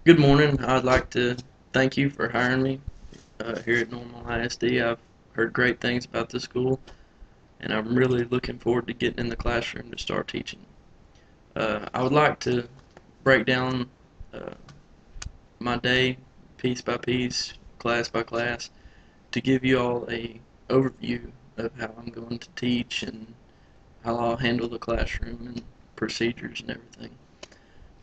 Good morning. I'd like to thank you for hiring me here at Normal ISD. I've heard great things about the school, and I'm really looking forward to getting in the classroom to start teaching. I would like to break down uh, my day piece by piece, class by class, to give you all a overview of how I'm going to teach and how I'll handle the classroom and procedures and everything.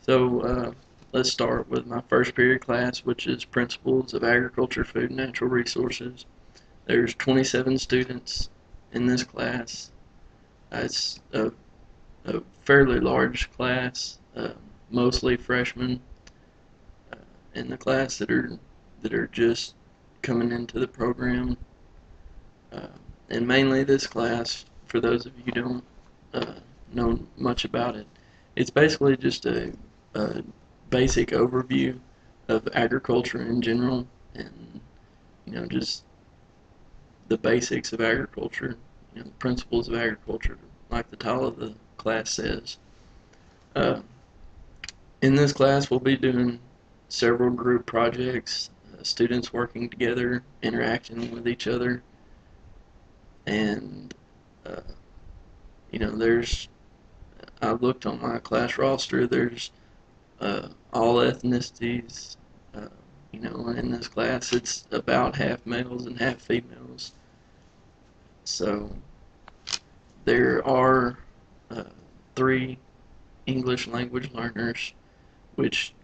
So let's start with my first period class, which is Principles of Agriculture, Food, and Natural Resources. There's 27 students in this class. It's a fairly large class, mostly freshmen uh, in the class that are just coming into the program. Uh, and mainly this class, for those of you who don't uh, know much about it, it's basically just a basic overview of agriculture in general, and just the basics of agriculture, the principles of agriculture, like the title of the class says. Uh, in this class, we'll be doing several group projects, students working together, interacting with each other, and uh, there's I looked on my class roster. There's all ethnicities. Uh, in this class, it's about half males and half females. So there are uh, three English language learners, which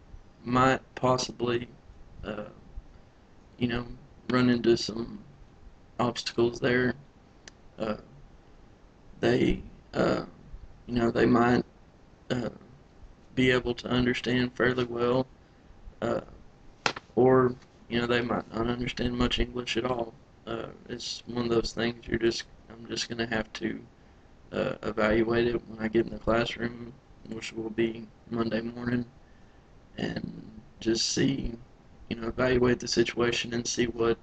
might possibly, uh, you know, run into some obstacles there. Uh, they, uh, they might uh, be able to understand fairly well, uh, or they might not understand much English at all. It's one of those things I'm just gonna have to evaluate it when I get in the classroom, which will be Monday morning, and just see, evaluate the situation and see what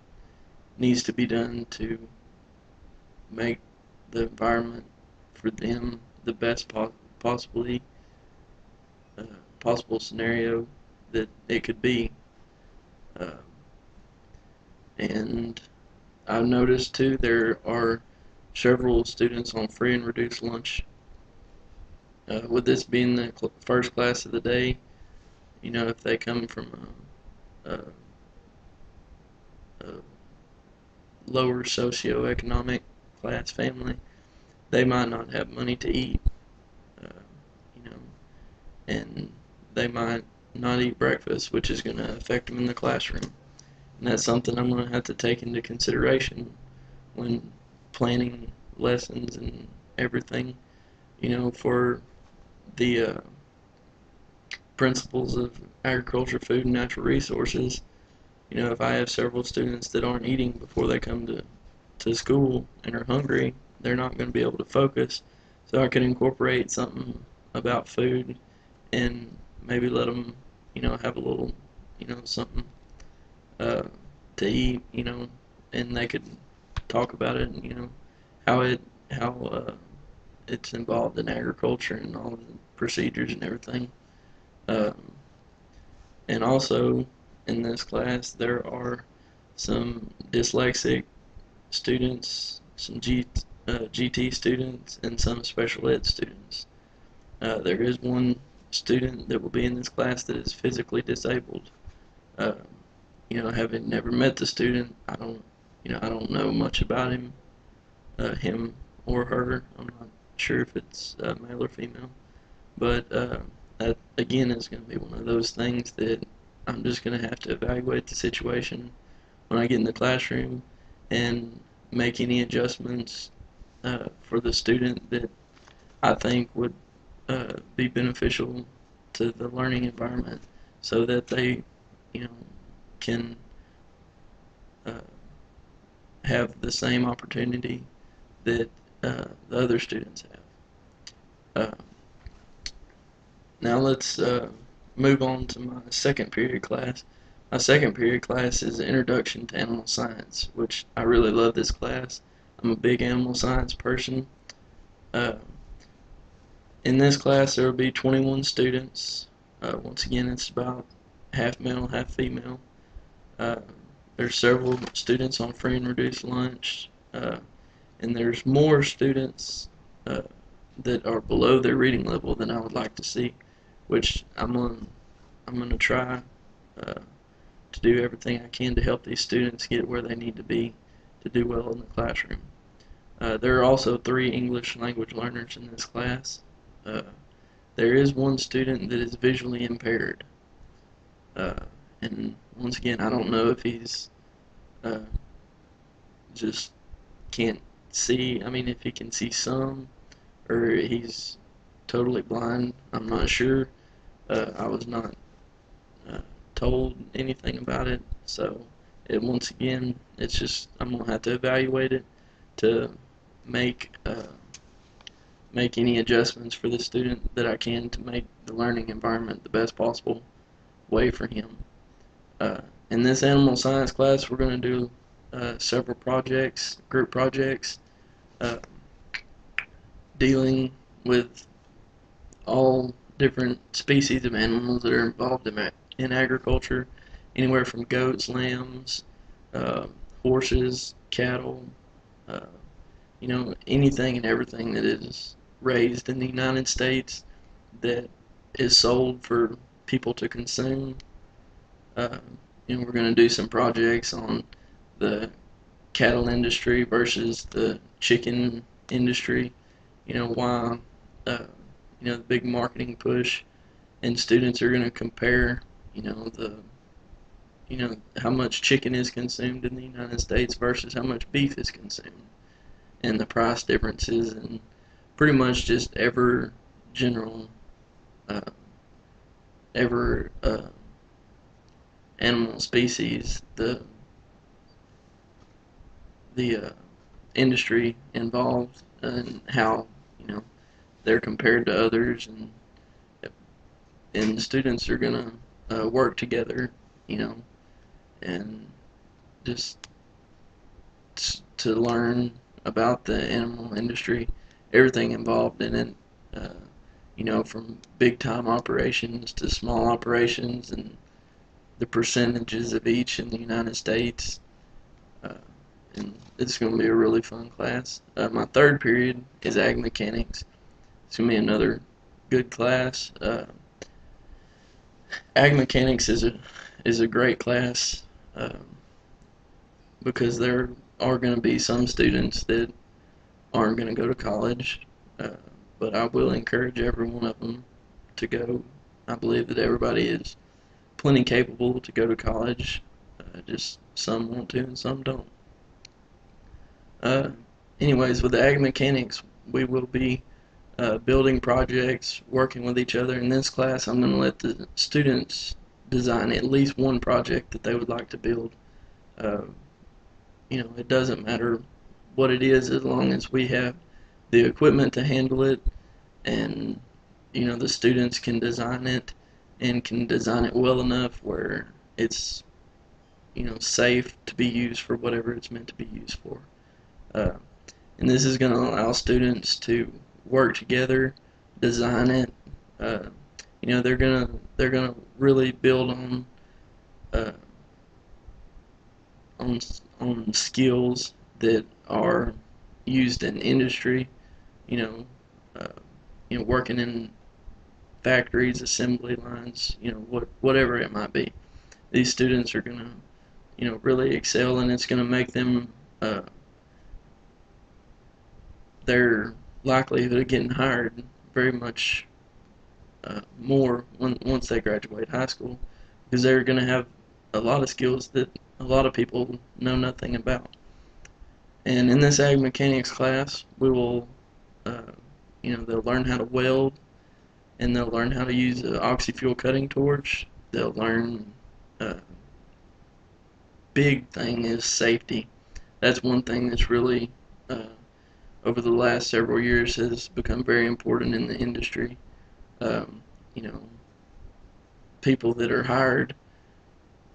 needs to be done to make the environment for them the best possibly uh, possible scenario that it could be. Uh, and I've noticed too there are several students on free and reduced lunch. With this being the first class of the day, if they come from a lower socioeconomic class family, they might not have money to eat, uh, you know, and they might not eat breakfast, which is going to affect them in the classroom. And that's something I'm going to have to take into consideration when planning lessons and everything, for the principles of agriculture, food, and natural resources. If I have several students that aren't eating before they come to school and are hungry, they're not going to be able to focus. So I can incorporate something about food and maybe let them, have a little, something uh, to eat, and they could talk about it, how it how it's involved in agriculture and all the procedures and everything. Um, and also in this class there are some dyslexic students, some GT students, and some special ed students. There is one student that will be in this class that is physically disabled. Uh, having never met the student, I don't know much about him or her. I'm not sure if it's male or female, but that again is going to be one of those things that I'm just going to have to evaluate the situation when I get in the classroom and make any adjustments for the student that I think would be beneficial to the learning environment so that they, you know, can uh, have the same opportunity that the other students have. Now let's move on to my second period class. My second period class is Introduction to Animal Science, which I really love this class. I'm a big animal science person. Uh, in this class, there will be 21 students. Once again, it's about half male, half female. Uh, there's several students on free and reduced lunch, and there's more students uh, that are below their reading level than I would like to see, which I'm gonna try uh, to do everything I can to help these students get where they need to be to do well in the classroom. There are also 3 English language learners in this class. Uh, there is one student that is visually impaired, uh, and once again, I don't know if he's uh, just can't see. I mean, if he can see some, or he's totally blind. I'm not sure. I was not uh, told anything about it, so once again, it's just I'm gonna have to evaluate it to make make any adjustments for the student that I can to make the learning environment the best possible way for him. Uh, in this animal science class, we're going to do several projects, group projects, uh, dealing with all different species of animals that are involved in agriculture, anywhere from goats, lambs, uh, horses, cattle, uh, anything and everything that is raised in the United States that is sold for people to consume. Uh, we're going to do some projects on the cattle industry versus the chicken industry. Why, uh, the big marketing push, and students are going to compare, the, how much chicken is consumed in the United States versus how much beef is consumed, and the price differences, and pretty much just general, uh, ever animal species, the industry involved, and how they're compared to others, and the students are gonna work together, and just to learn about the animal industry, everything involved in it, uh, from big time operations to small operations, and the percentages of each in the United States. Uh, and it's going to be a really fun class. My third period is ag mechanics. It's going to be another good class. Ag mechanics is a great class, because there are going to be some students that aren't going to go to college, uh, but I will encourage every one of them to go. I believe that everybody is plenty capable to go to college. Just some want to and some don't. Uh, Anyways, with the ag mechanics, we will be building projects, working with each other. In this class, I'm going to let the students design at least one project that they would like to build. Uh, it doesn't matter what it is as long as we have the equipment to handle it, and the students can design it and can design it well enough where it's safe to be used for whatever it's meant to be used for. Uh, and this is going to allow students to work together, design it. Uh, they're gonna really build uh, on on skills that are used in industry. You know, uh, working in factories, assembly lines. Whatever it might be. These students are gonna really excel, and it's gonna make them their likelihood of getting hired very much more once they graduate high school, because they're going to have a lot of skills that a lot of people know nothing about. And in this ag mechanics class, we will, they'll learn how to weld, and they'll learn how to use an oxy-fuel cutting torch. They'll learn, big thing is safety. That's one thing that's really, over the last several years, has become very important in the industry. Um, you know, People that are hired,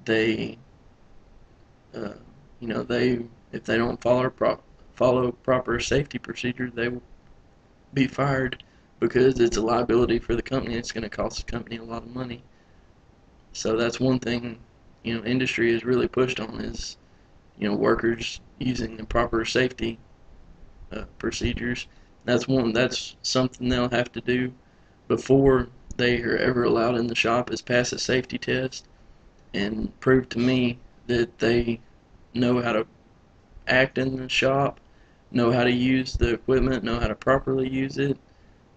they, uh, they if they don't follow proper safety procedures, they will be fired because it's a liability for the company. It's going to cost the company a lot of money. So that's one thing, industry has really pushed on is, workers using the proper safety procedures. That's something they'll have to do before they are ever allowed in the shop is pass a safety test and prove to me that they know how to act in the shop, know how to use the equipment, know how to properly use it.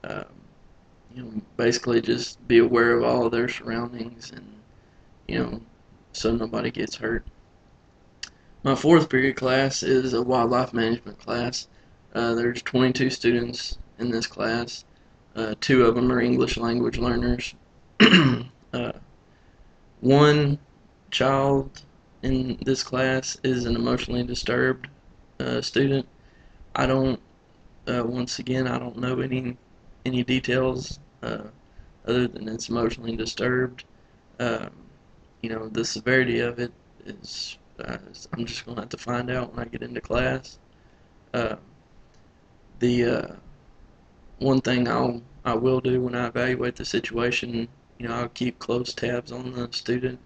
Um, basically just be aware of all of their surroundings and, you know, so nobody gets hurt. My fourth period class is a wildlife management class. There's 22 students in this class. Two of them are English language learners. uh, one child in this class is an emotionally disturbed student. I don't. Once again, I don't know any details other than it's emotionally disturbed. Um, the severity of it is. I'm just gonna have to find out when I get into class. Uh, the one thing I will do when I evaluate the situation, I'll keep close tabs on the student,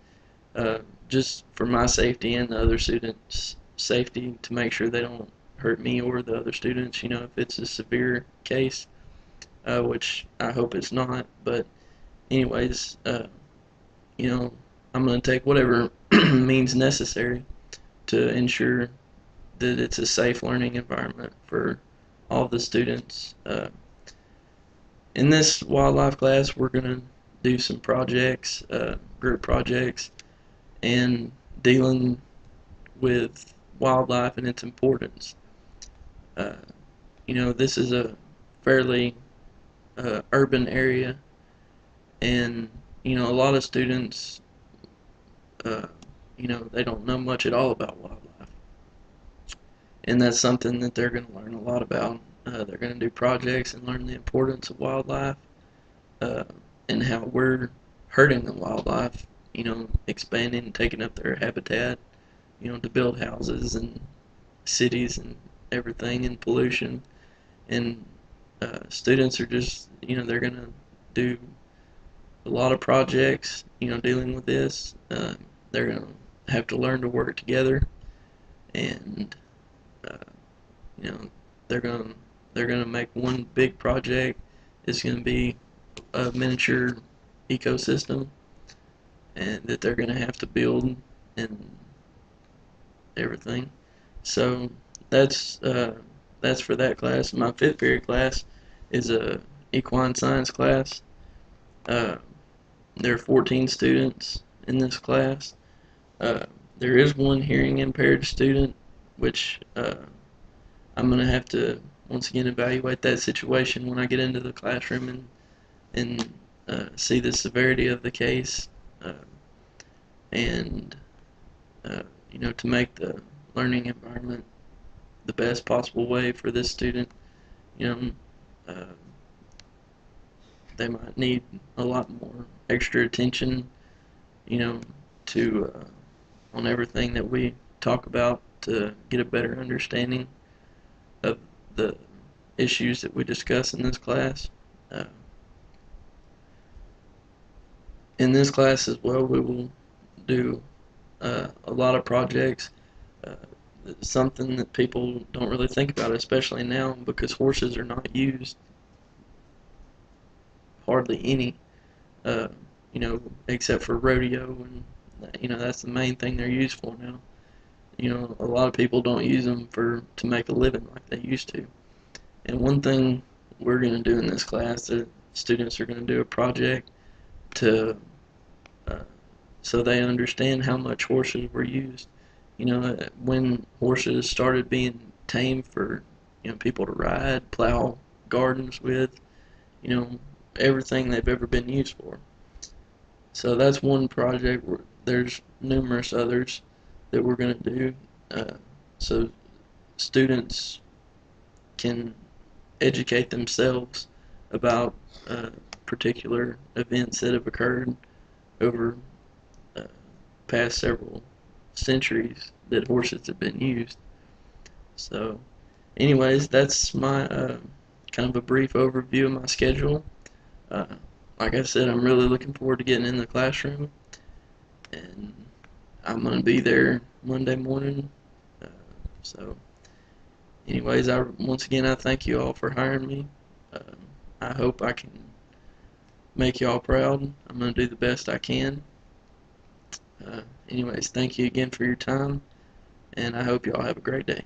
uh, just for my safety and the other students' safety to make sure they don't hurt me or the other students. If it's a severe case, which I hope it's not. But anyways, I'm going to take whatever means necessary to ensure that it's a safe learning environment for all the students. In this wildlife class, we're going to do some projects, group projects, and dealing with wildlife and its importance. Uh, this is a fairly urban area, and a lot of students, uh, they don't know much at all about wildlife, and that's something that they're going to learn a lot about. They're going to do projects and learn the importance of wildlife, uh, and how we're hurting the wildlife, expanding and taking up their habitat, to build houses and cities and everything, and pollution. And students are just, they're going to do a lot of projects, dealing with this. They're going to have to learn to work together, and uh, you know, they're going to make one big project. It's going to be a miniature ecosystem, and that they're going to have to build and everything. So that's for that class. My fifth period class is a equine science class. Uh, there are 14 students in this class. Uh, there is one hearing impaired student, which I'm going to have to once again evaluate that situation when I get into the classroom and see the severity of the case, uh, and to make the learning environment the best possible way for this student. You know, uh, they might need a lot more extra attention, you know, to on everything that we talk about to get a better understanding of the issues that we discuss in this class. Uh, in this class as well, we will do a lot of projects. Uh, Something that people don't really think about, especially now, because horses are not used hardly any, uh, except for rodeo, and that's the main thing they're used for now. A lot of people don't use them to make a living like they used to. And one thing we're going to do in this class, the students are going to do a project to uh, so they understand how much horses were used. When horses started being tamed for people to ride, plow gardens with, you know, everything they've ever been used for. So that's one project. There's numerous others that we're going to do, so students can educate themselves about particular events that have occurred over uh, past several centuries that horses have been used. So, anyways, that's my kind of a brief overview of my schedule. Uh, like I said, I'm really looking forward to getting in the classroom, I'm going to be there Monday morning. Uh, so, anyways, once again I thank you all for hiring me. Uh, I hope I can make y'all proud. I'm going to do the best I can. Anyways, thank you again for your time, and I hope y'all have a great day.